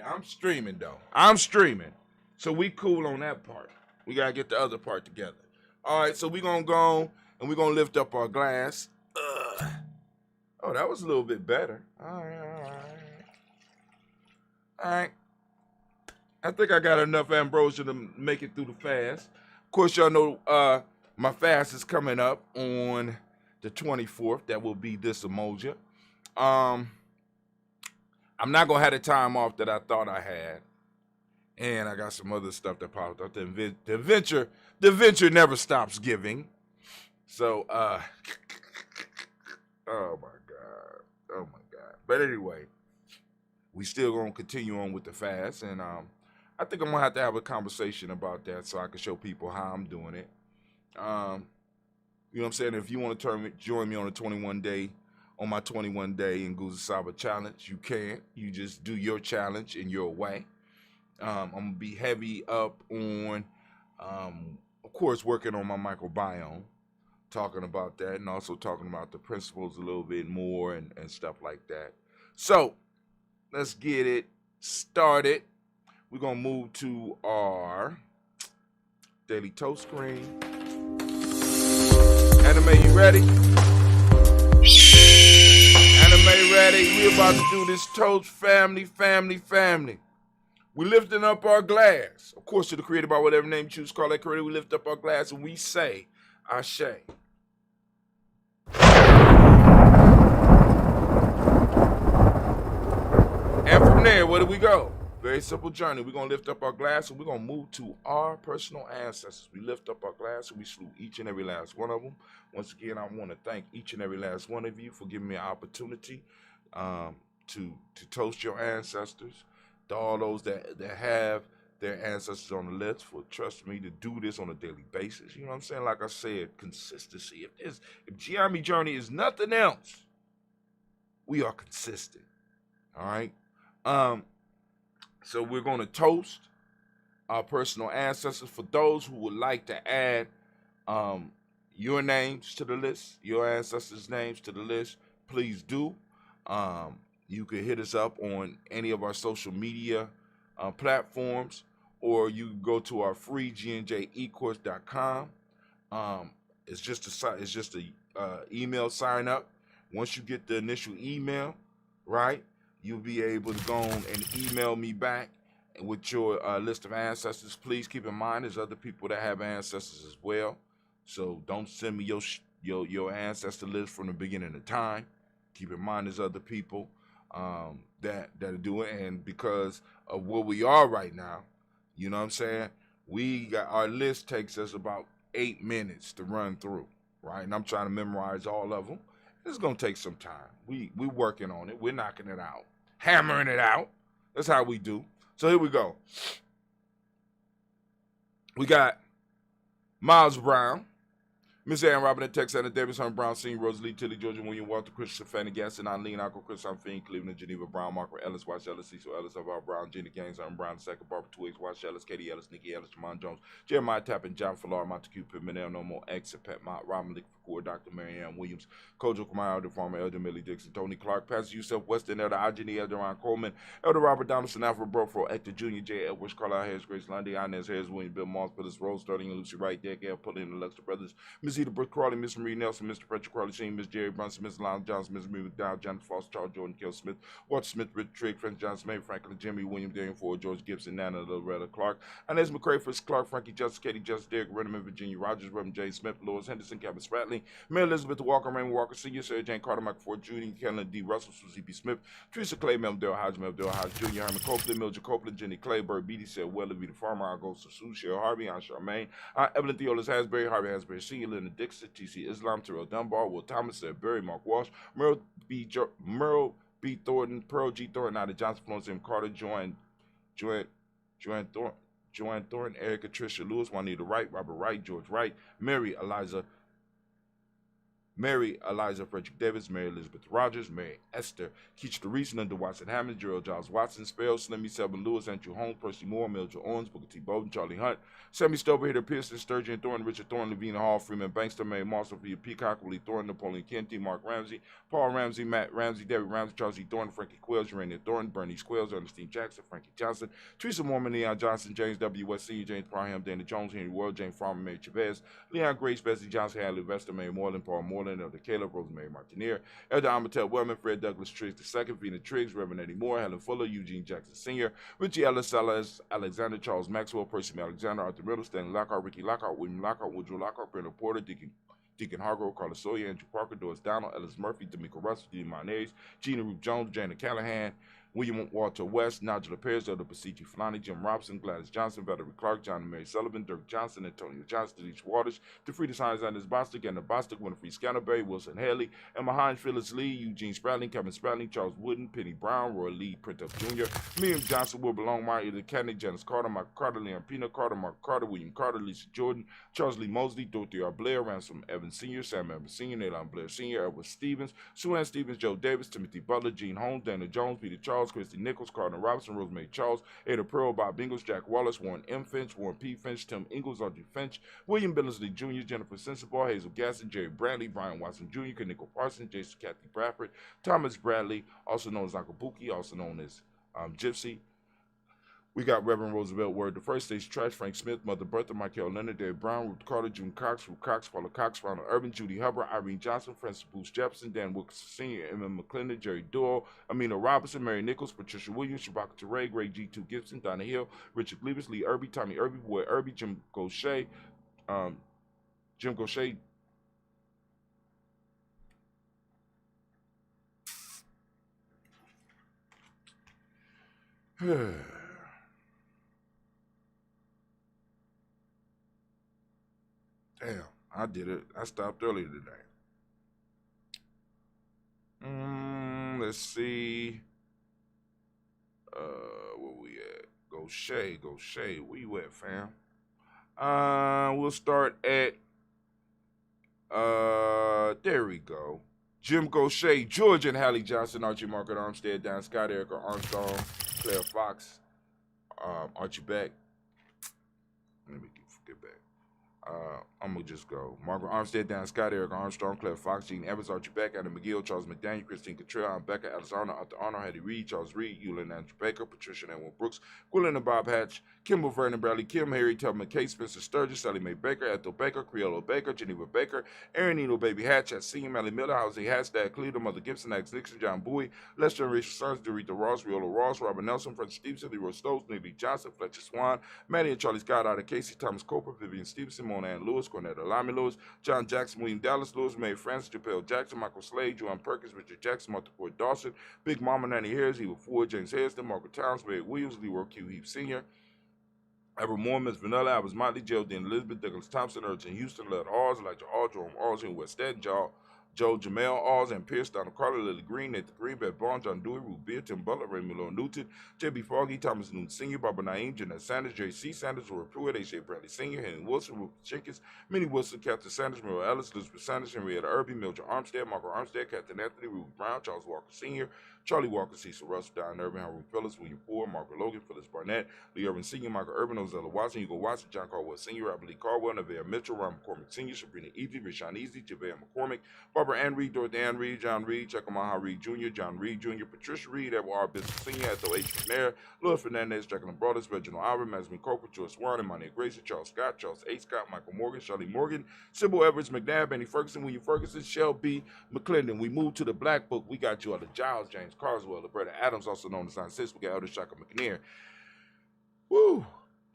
Speaker 2: I'm streaming, though. I'm streaming. So we cool on that part. We got to get the other part together. All right, so we're going to go and we're going to lift up our glass. Oh, that was a little bit better. All right. I think I got enough ambrosia to make it through the fast. Of course, y'all know my fast is coming up on the 24th. That will be this emoji. I'm not going to have the time off that I thought I had. And I got some other stuff that popped up. The adventure never stops giving. So, Oh my God. Oh my God. But anyway, we still gonna continue on with the fast, and I think I'm gonna have to have a conversation about that so I can show people how I'm doing it. You know what I'm saying? If you want to join me on my 21 day in Saba challenge, you can. You just do your challenge in your way. I'm gonna be heavy up on, of course, working on my microbiome, talking about that, and also talking about the principles a little bit more and stuff like that. So let's get it started. We're gonna move to our daily toast screen. Anime, you ready? Anime ready? We about to do this toast, family. We lifting up our glass, of course, to the creator by whatever name you choose to call that creator. We lift up our glass and we say, Ashe. And from there, where do we go? Very simple journey. We're going to lift up our glass and we're going to move to our personal ancestors. We lift up our glass and we salute each and every last one of them. Once again, I want to thank each and every last one of you for giving me an opportunity to toast your ancestors. To all those that have their ancestors on the list for trusting me to do this on a daily basis. You know what I'm saying? Like I said, consistency. If GNJMedia Journey is nothing else, we are consistent. All right? So we're going to toast our personal ancestors. For those who would like to add your names to the list, your ancestors' names to the list, please do. You can hit us up on any of our social media platforms, or you can go to our free GNJecourse.com. It's just a email sign up. Once you get the initial email, right, you'll be able to go on and email me back with your list of ancestors. Please keep in mind there's other people that have ancestors as well, so don't send me your ancestor list from the beginning of time. Keep in mind there's other people that are doing, and because of where we are right now, you know what I'm saying, our list takes us about 8 minutes to run through, right? And I'm trying to memorize all of them. It's gonna take some time. We're working on it. We're knocking it out, hammering it out. That's how we do. So here we go. We got Miles Brown, Miss Ann Robin, Texana Davis, Hunt Brown, Senior, Rosalie, Tilly, Georgia, William, Walter, Christian, Fanny, Gaston, Eileen, Uncle Chris, Fiend, Cleveland, Geneva, Brown, Margaret Ellis, Watch Ellis, Cecil Ellis, Alvar Brown, Jenny Gaines, Hunt Brown, Second, Barbara Twigs, Watch Ellis, Katie Ellis, Nikki Ellis, Jamon Jones, Jeremiah Tappan, John Fallar, Montague, Pimenel, No More, X, Pet Mott, Robin Lick, Fakur, Dr. Marianne Williams, Kojo Kumar, Elder Farmer, Elder Millie Dixon, Tony Clark, Pastor Yusef Weston, Elder Ajani, Elder Ron Coleman, Elder Robert Donaldson, Alfred Brofro, Hector Jr., J. Edwards, Carlisle Harris, Grace Lundy, Inez Harris, William, Bill Moss, Phyllis Rose, Starting and Lucy Wright, Dad Gale, Pulling, and Lexter Brothers, Miss Eda Brooke Crawley, Miss Marie Nelson, Mr. Patrick Crawley, Sheen, Miss Jerry Brunson, Miss Lyle Johnson, Miss Marie McDowell, Jonathan Foster, Charles Jordan, Kel Smith, Walter Smith, Rich Trigg, Frank Johnson, May, Franklin, Jimmy, William, Daniel Ford, George Gibson, Nana, Loretta Clark, Inez McCray, Fritz Clark, Frankie Justice, Katie Justice, Derek Renneman, Virginia Rogers, Reverend J. Smith, Lois Henderson, Kevin Spratley, Mary Elizabeth Walker, Raymond Walker Sr., Sarah Jane Carter, Michael Ford, Judy, Kellen D. Russell, Susie B. Smith, Teresa Clay, Mel Hodge, Jr., Herman Copeland, Mildred Copeland, Jenny Clay, Bird Beatty, said Well, Vita Farmer, I go to Sue, Cheryl Harvey, Aunt Charmaine, Evelyn Theolis Hasbury, Harvey Hasbury Sr., Linda Dixon, T.C. Islam, Terrell Dunbar, Will Thomas, said Barry, Mark Walsh, Merle B. Thornton, Pearl G. Thornton, out of Johnson, Florence M. Carter, Joanne Thornton, Erica Tricia Lewis, Juanita Wright, Robert Wright, George Wright, Mary Eliza Frederick Davis, Mary Elizabeth Rogers, Mary Esther Keach DeReese, Linda Watson Hammond, Gerald Giles Watson, Spell, Slimmy Selvin Lewis, Andrew Holmes, Percy Moore, Mildred Owens, Booker T. Bowden, Charlie Hunt, Sammy Stover, Hitter Pearson, Sturgeon Thornton, Richard Thornton, Lavina Hall, Freeman Bankster, Mary Moss, Sophia Peacock, Willie Thornton, Napoleon Kenty, Mark Ramsey, Paul Ramsey, Matt Ramsey, David Ramsey, Charles E. Thornton, Frankie Quills, Urania Thornton, Bernie Squills, Ernestine Jackson, Frankie Johnson, Teresa Mormon, Leon Johnson, James W. West Sr., James Parham, Dana Jones, Henry World, James Farmer, Mary Chavez, Leon Grace, Bessie Johnson, Hadley Vesta, Mary Moreland, Paul Moreland, Elder Caleb, Rosemary Martineer, Elder Amatel Wellman, Fred Douglas Triggs II, Vina Triggs, Reverend Eddie Moore, Helen Fuller, Eugene Jackson Sr., Richie Ellis, Salas, Alexander, Charles Maxwell, Percy Alexander, Arthur Riddle, Stanley Lockhart, Ricky Lockhart, William Lockhart, Woodrow Lockhart, Brenda Porter, Deacon Hargrove, Carlos Sawyer, Andrew Parker, Doris Donald, Ellis Murphy, D'Amico Russell, Dean Monez, Gina Ruth Jones, Jana Callahan, William Walter West, Nigel Perez, Elder Basichi Fulani, Jim Robson, Gladys Johnson, Valerie Clark, John and Mary Sullivan, Dirk Johnson, Antonio Johnson, Denise Waters, DeFrida Science, Anders Bostic, Anna Bostic, Winifred Scanterbury, Wilson Haley, Emma Hines, Phyllis Lee, Eugene Spradling, Kevin Spradling, Charles Wooden, Penny Brown, Roy Lee, Printup Jr., Miriam Johnson, Wilbur Longmire, Edith Kennedy, Janice Carter, Michael Carter, Leon Pina Carter, Mark Carter, William Carter, Lisa Jordan, Charles Lee Mosley, Dorothy R. Blair, Ransom Evans Sr., Sam Evans Sr., Nayland Blair Sr., Edward Stevens, Sue Ann Stevens, Joe Davis, Timothy Butler, Gene Holmes, Dana Jones, Peter Charles, Christy Nichols, Carter Robinson, Rosemary Charles, Ada Pearl, Bob Ingles, Jack Wallace, Warren M. Finch, Warren P. Finch, Tim Ingles, Audrey Finch, William Billingsley Jr., Jennifer Sensabaugh, Hazel Gasson, Jerry Bradley, Brian Watson Jr., Kaniko Parsons, Jason Kathy Bradford, Thomas Bradley, also known as Uncle Buki, also known as Gypsy. We got Reverend Roosevelt Word, the First Stage Trash, Frank Smith, Mother Bertha, Michael Leonard, Dave Brown, Ruth Carter, June Cox, Ruth Cox, Paula Cox, Ronald Urban, Judy Hubbard, Irene Johnson, Francis Booth Jefferson, Dan Wilkes Sr., Emma McClendon, Jerry Doyle, Amina Robinson, Mary Nichols, Patricia Williams, Shabaka Teray, Greg G2 Gibson, Donna Hill, Richard Gleavis, Lee Irby, Tommy Irby, Boy Irby, Jim Gaucher, Damn, I did it. I stopped earlier today. Let's see. Where we at? Gaucher, where you at, fam? We'll start at there we go. Jim Gaucher, George and Hallie Johnson, Archie Margaret Armstead, Dan Scott, Erica Armstrong, Claire Fox, Archie Beck. Let me get back. I'm gonna just go. Margaret Armstead, Dan Scott, Eric Armstrong, Claire Fox, Gene Evans, Archie Beck, Adam McGill, Charles McDaniel, Christine Cottrell, Becca, Alexander, Arthur Arnold, Hattie Reed, Charles Reed, Eulin Andrew Baker, Patricia Ann Brooks, Gwilyn and Bob Hatch, Kimball Vernon Bradley, Kim, Harry Tubman, Kate Spencer Sturgis, Sally Mae Baker, Ethel Baker, Creolo Baker, Geneva Baker, Aaron Eno Baby Hatch, Senior Melly Miller, Jose Hatch, Dad Cleveland, Mother Gibson, Alex Nixon, John Bowie, Lester and Rachel Sons, Dorita Ross, Riola Ross, Robert Nelson, Francis Stevenson, Leroy Stokes, Navy Johnson, Fletcher Swan, Maddie and Charlie Scott, Ida Casey, Thomas Coper, Vivian Stevenson, Mona Ann Lewis, Cornetta Lamy Lewis, John Jackson, William Dallas Lewis, Mary Francis, Japel Jackson, Michael Slade, Joan Perkins, Richard Jackson, Martha Ford Dawson, Big Mama Nanny Harris, Eva Ford, James Hairston, Margaret Towns, Mary Williams, Leroy Q. Heap Sr., Edward Moore, Miss Vanilla, Albert Motley, Geraldine Elizabeth, Douglas Thompson, Urchin Houston, Led Alls, Elijah All, Jerome Alls, in West Ed, Joe Jamel Alls, and Pierce, Donald Carter, Lily Green, Nathan Green, Beth Bond, John Dewey, Ruth Beer, Tim Butler, Raymond Lord Newton, J.B. Foggy, Thomas Newton Sr., Barbara Naeem, Jeanette Sanders, J.C. Sanders, Roy Pruitt, A.J. Bradley Sr., Henry Wilson, Rufus Jenkins, Minnie Wilson, Captain Sanders, Merle Ellis, Elizabeth Sanders, Henrietta Irby, Mildred Armstead, Margaret Armstead, Captain Anthony, Ruth Brown, Charles Walker Sr., Charlie Walker, Cecil Russell, Diane Irvin, Howard Phillips, William Ford, Margaret Logan, Phyllis Barnett, Lee Irvin Sr., Michael Irvin, Ozella Watson, Hugo Watson, John Caldwell Sr., Robert Lee Caldwell, Nevaeh Mitchell, Ron McCormick Sr., Sabrina Easy, Rashawn Easy, Javea McCormick, Barbara Ann Reed, Dorothy Ann Reed, John Reed, Checkamah Reed Jr., John Reed Jr., Patricia Reed, Edward R. Bishop Sr., Ethel H. McNair, Louis Fernandez, Jacqueline Brothers, Reginald Albert, Masmin Coker, George Swan, Imani Grayson, Charles Scott, Charles A. Scott, Michael Morgan, Shirley Morgan, Sybil Evers, McNabb, Benny Ferguson, William Ferguson, Shell B. McClendon. We moved to the Black Book. We got you all the Giles, James Carswell, the brother Adams, also known as Sis. We got Elder Shaka McNair. Woo!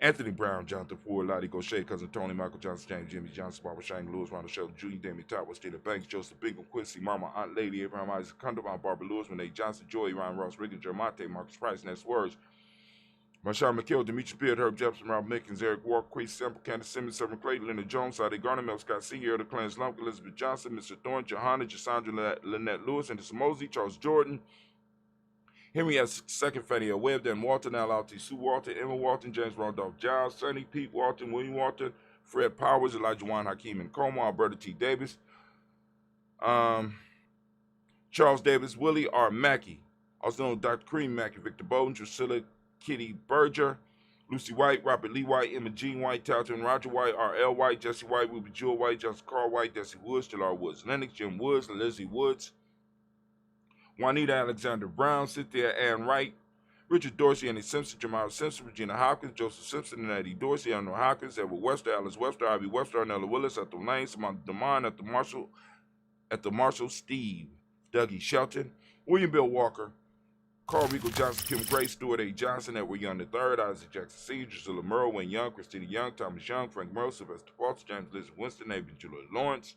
Speaker 2: Anthony Brown, Jonathan Ford, Lottie Gaucher, Cousin Tony, Michael Johnson, James, Jimmy Johnson, Barbara Shang, Lewis, Ronald Shelton, Jr., Damien Top, Stella Banks, Joseph Bingham, Quincy, Mama, Aunt Lady, Abraham Isaac, Cunderbound, Barbara Lewis, Renee Johnson, Joey, Ryan Ross, Riggin, Jermonte, Marcus Price, Ness Words, Marshawn McKill, Demetri Beard, Herb Jefferson, Rob Mickens, Eric Walker, Quay Semple, Candace Simmons, Severn Clayton, Leonard Jones, Sade Garner, Mel Scott Sr., Elder Clarence Lump, Elizabeth Johnson, Mr. Thorne, Johanna, Cassandra Lynette Lewis, Anderson Mosey, Charles Jordan, Henry S. Second, Fannie L. Webb, Dan Walton, Al Alty, Sue Walton, Emma Walton, James Randolph Giles, Sonny, Pete Walton, William Walton, Fred Powers, Elijah Juan Hakeem and Como, Alberta T. Davis, Charles Davis, Willie R. Mackey, also known as Dr. Cream Mackey, Victor Bowden, Drusilla Kitty Berger, Lucy White, Robert Lee White, Emma Jean White, Talton Roger White, R.L. White, Jesse White, Ruby Jewel White, Justin Carl White, Desi Woods, Jalard Woods, Lennox, Jim Woods, Lizzie Woods, Juanita Alexander Brown, Cynthia Ann Wright, Richard Dorsey, Annie Simpson, Jamal Simpson, Regina Hopkins, Joseph Simpson, and Eddie Dorsey, Eleanor Hopkins, Edward Webster, Alice Webster, Ivy Webster, Arnella Willis, Ethel Lane, Samantha DeMond, at the Marshall, Steve, Dougie Shelton, William Bill Walker, Carl Rico Johnson, Kim Gray, Stuart A. Johnson, Edward Young III, Isaac Jackson Sr., Drusilla Merle, Wayne Young, Christina Young, Thomas Young, Frank Merle, Sylvester Foster, James Liz Winston, Avery Julia Lawrence,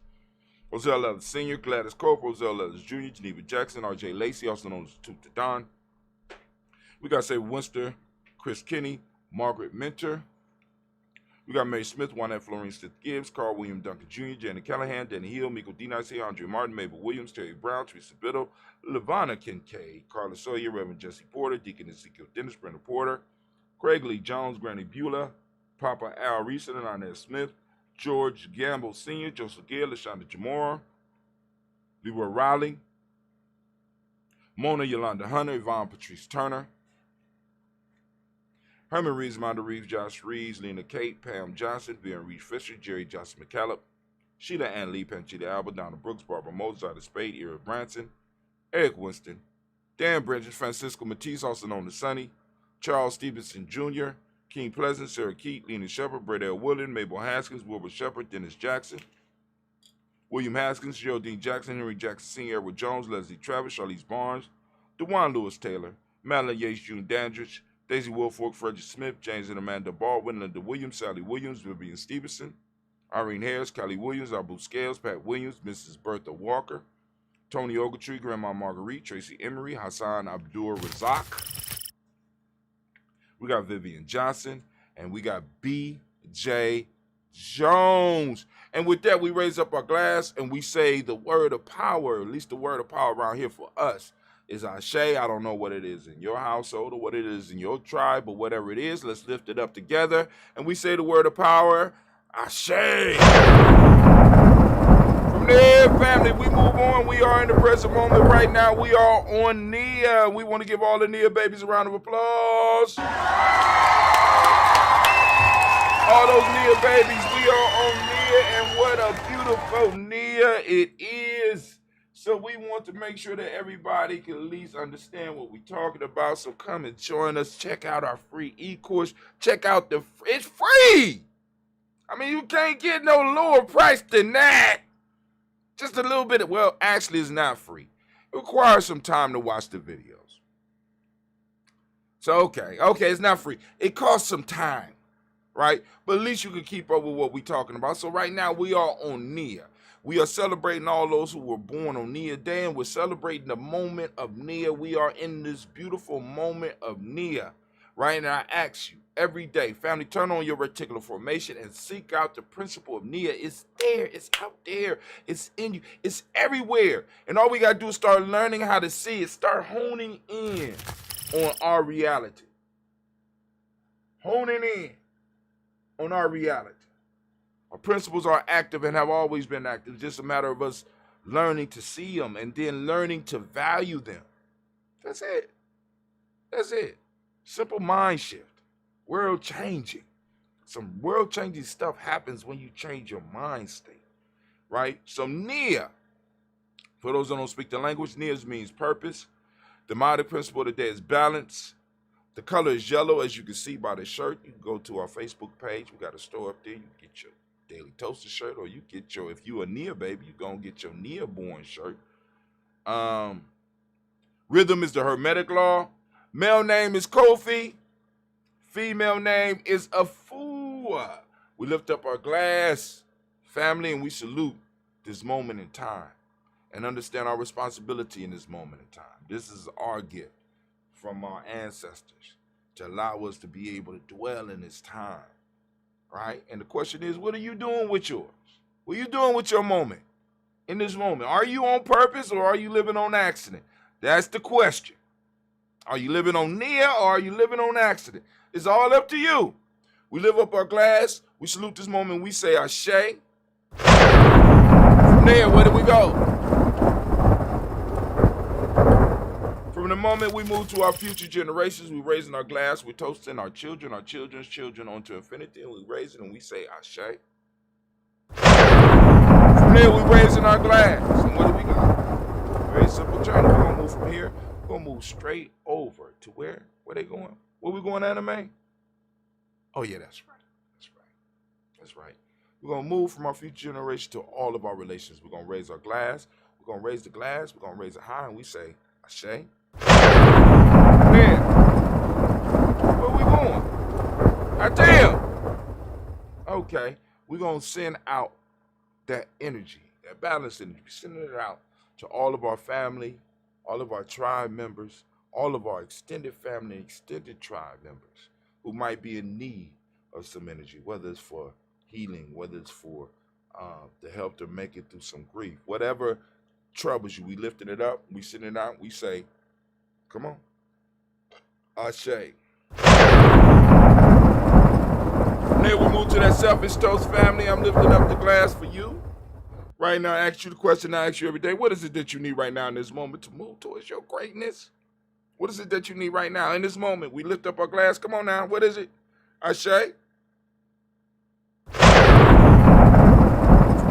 Speaker 2: Roselle Ellis Sr., Gladys Cove, Roselle Ellis Jr., Geneva Jackson, R.J. Lacey, also known as Toot the Don, We got Save Winster, Chris Kinney, Margaret Mentor. We got Mary Smith, Juanette Florine Smith Gibbs, Carl William Duncan Jr., Janet Callahan, Danny Hill, Miko D. Nice, Andre Martin, Mabel Williams, Terry Brown, Teresa Biddle, Lavonna Kincaid, Carla Sawyer, Reverend Jesse Porter, Deacon Ezekiel Dennis, Brenda Porter, Craig Lee Jones, Granny Beulah, Papa Al Reese, and Inez Smith, George Gamble Sr., Joseph Gill, LaShonda Jamora, Leroy Riley, Mona Yolanda Hunter, Yvonne Patrice Turner, Herman Reeves, Monda Reeves, Josh Reeves, Lena Kate, Pam Johnson, Vivian Reed Fisher, Jerry Johnson McCallum, Sheila Ann Lee, Panchita Alba, Donna Brooks, Barbara Mozart, Spade, Era Branson, Eric Winston, Dan Bridges, Francisco Matisse, also known as Sonny, Charles Stevenson Jr., King Pleasant, Sarah Keat, Lena Shepard, Brett L. Woodland, Mabel Haskins, Wilbur Shepard, Dennis Jackson, William Haskins, Geraldine Jackson, Henry Jackson Sr., Edward Jones, Leslie Travis, Charlize Barnes, DeJuan Lewis Taylor, Madeline Yates, June Dandridge, Daisy Wilfork, Frederick Smith, James and Amanda Baldwin, Linda Williams, Sally Williams, Vivian Stevenson, Irene Harris, Callie Williams, Abu Scales, Pat Williams, Mrs. Bertha Walker, Tony Ogletree, Grandma Marguerite, Tracy Emery, Hassan Abdul Razak. We got Vivian Johnson, and we got B.J. Jones. And with that, we raise up our glass and we say the word of power, at least the word of power around here for us is Ashe. I don't know what it is in your household or what it is in your tribe, but whatever it is, let's lift it up together. And we say the word of power, Ashe. From there, family, we move on. We are in the present moment right now. We are on Nia. We want to give all the Nia babies a round of applause. All those Nia babies, we are on Nia, and what a beautiful Nia it is. So we want to make sure that everybody can at least understand what we're talking about. So come and join us. Check out our free e-course. Check out it's free. I mean, you can't get no lower price than that. Just a little bit. Well, actually, it's not free. It requires some time to watch the videos. So, okay, it's not free. It costs some time, right? But at least you can keep up with what we're talking about. So right now, we are on Nia. We are celebrating all those who were born on Nia Day, and we're celebrating the moment of Nia. We are in this beautiful moment of Nia, right? And I ask you, every day, family, turn on your reticular formation and seek out the principle of Nia. It's there. It's out there. It's in you. It's everywhere. And all we got to do is start learning how to see it. Start honing in on our reality. Honing in on our reality. Our principles are active and have always been active. It's just a matter of us learning to see them and then learning to value them. That's it. That's it. Simple mind shift. World changing. Some world changing stuff happens when you change your mind state, right? So Nia, for those that don't speak the language, Nia means purpose. The demonic principle of the day is balance. The color is yellow, as you can see by the shirt. You can go to our Facebook page. We got a store up there. You can get your Daily Toaster shirt, or you get your, if you a Nia baby, you gonna get your Nia born shirt. Rhythm is the Hermetic law. Male name is Kofi. Female name is Afua. We lift up our glass, family, and we salute this moment in time and understand our responsibility in this moment in time. This is our gift from our ancestors to allow us to be able to dwell in this time, right? And the question is, what are you doing with yours? What are you doing with your moment in this moment? Are you on purpose or are you living on accident? That's the question. Are you living on Nia or are you living on accident? It's all up to you. We lift up our glass. We salute this moment. We say Ashe. From there, where do we go? From the moment we move to our future generations, we're raising our glass. We're toasting our children, our children's children onto infinity. And we raise it and we say Ashe. From there, we're raising our glass. And what do we got? Very simple journey. We're going to move from here. We're going to move straight over to where? Where they going? Where we going, anime? Oh, yeah, that's right. That's right. That's right. We're going to move from our future generation to all of our relations. We're going to raise our glass. We're going to raise the glass. We're going to raise it high, and we say, Ashe. Man, where we going? Damn. Okay. We're going to send out that energy, that balance energy. We're sending it out to all of our family, all of our tribe members, all of our extended family and extended tribe members who might be in need of some energy, whether it's for healing, whether it's for to help them make it through some grief. Whatever troubles you, we lifting it up, we sending it out, we say, come on. Ashe. Then we move to that selfish toast family. I'm lifting up the glass for you. Right now, I ask you the question I ask you every day. What is it that you need right now in this moment to move towards your greatness? What is it that you need right now in this moment? We lift up our glass. Come on now. What is it? Ashe. From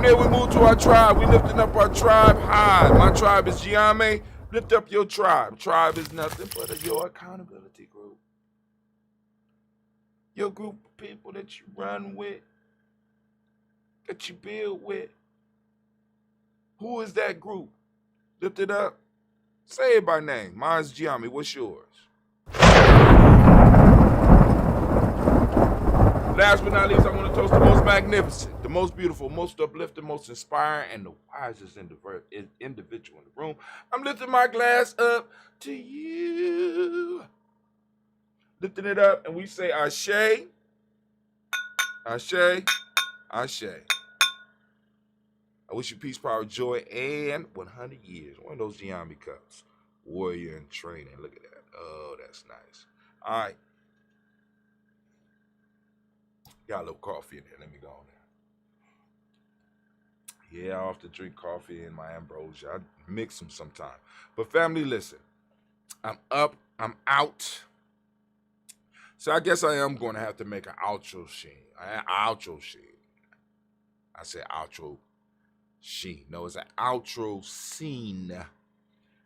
Speaker 2: there, we move to our tribe. We lifting up our tribe high. My tribe is GNJMedia. Lift up your tribe. Tribe is nothing but your accountability group. Your group of people that you run with, that you build with. Who is that group? Lift it up. Say it by name. Mine's GNJMedia. What's yours? Last but not least, I want to toast the most magnificent, the most beautiful, most uplifting, most inspiring, and the wisest individual in the room. I'm lifting my glass up to you. Lifting it up, and we say Ashe, Ashe, Ashe. I wish you peace, power, joy, and 100 years. One of those GNJMedia cups. Warrior in training. Look at that. Oh, that's nice. All right. Got a little coffee in there. Let me go on there. Yeah, I often drink coffee in my ambrosia. I mix them sometimes. But family, listen. I'm up. I'm out. So I guess I am going to have to make an outro scene. Outro scene. I said outro scene. No, it's an outro scene.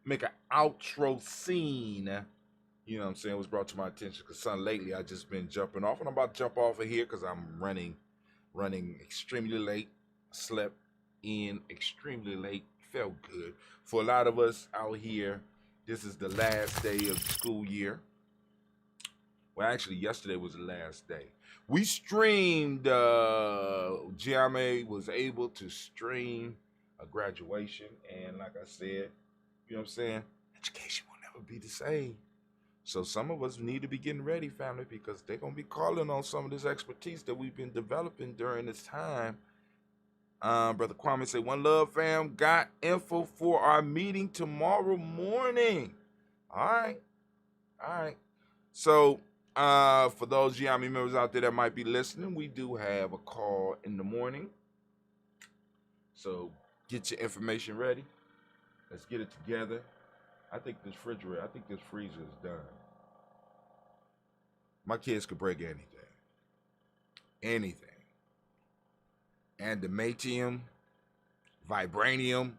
Speaker 2: Make an outro scene. You know what I'm saying? It was brought to my attention because, son, lately I just been jumping off. And I'm about to jump off of here because I'm running extremely late. Slept in extremely late. Felt good. For a lot of us out here, this is the last day of the school year. Well, actually, yesterday was the last day. We streamed, GNJMedia was able to stream a graduation. And like I said, you know what I'm saying? Education will never be the same. So some of us need to be getting ready, family, because they're going to be calling on some of this expertise that we've been developing during this time. Brother Kwame said, one love, fam. Got info for our meeting tomorrow morning. All right. So for those GNJMedia members out there that might be listening, we do have a call in the morning. So get your information ready. Let's get it together. I think this freezer is done. My kids could break anything. Anything. Adamantium, vibranium.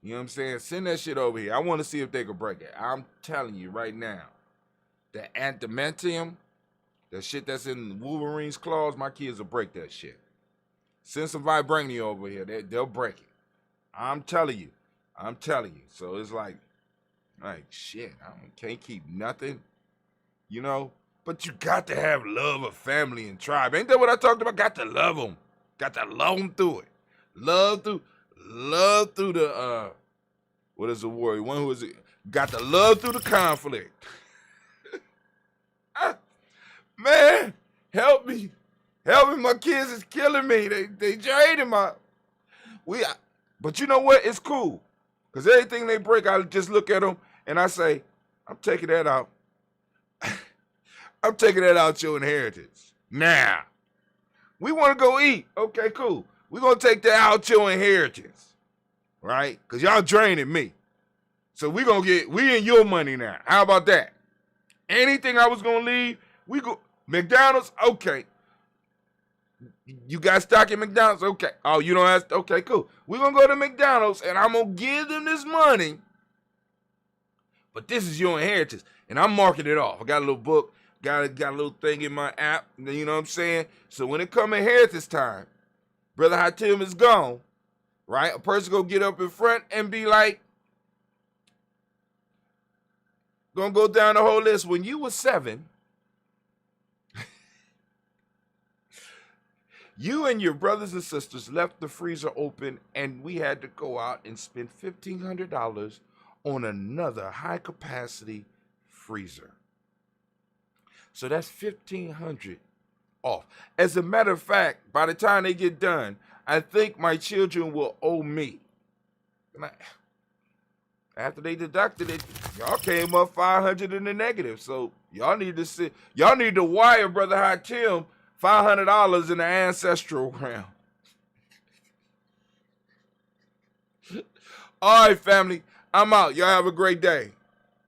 Speaker 2: You know what I'm saying? Send that shit over here. I want to see if they could break it. I'm telling you right now. The adamantium, the shit that's in Wolverine's claws, my kids will break that shit. Send some vibranium over here. They'll break it. I'm telling you. So it's like shit, can't keep nothing, you know? But you got to have love of family and tribe. Ain't that what I talked about? Got to love them. Got to love them through it. Love through the, what is the word? One who is it? Got to love through the conflict. Man, help me. My kids is killing me. They draining but you know what? It's cool. Because everything they break, I just look at them and I say, I'm taking that out. I'm taking that out your inheritance. Now, we want to go eat. Okay, cool. We're going to take that out your inheritance. Right? Because y'all draining me. So we in your money now. How about that? Anything I was going to leave, we go. McDonald's, okay. You got stock in McDonald's? Okay. Oh, you don't have, okay, cool. We're going to go to McDonald's and I'm going to give them this money. But this is your inheritance. And I'm marking it off. I got a little book, got a little thing in my app. You know what I'm saying? So when it come inheritance time, Brother Hatim is gone, right? A person going to get up in front and be like, going to go down the whole list. When you were 7, you and your brothers and sisters left the freezer open and we had to go out and spend $1,500 on another high-capacity freezer. So that's $1,500 off. As a matter of fact, by the time they get done, I think my children will owe me. After they deducted it, y'all came up $500 in the negative. So y'all need to wire Brother Hatim $500 in the ancestral realm. All right, family, I'm out. Y'all have a great day.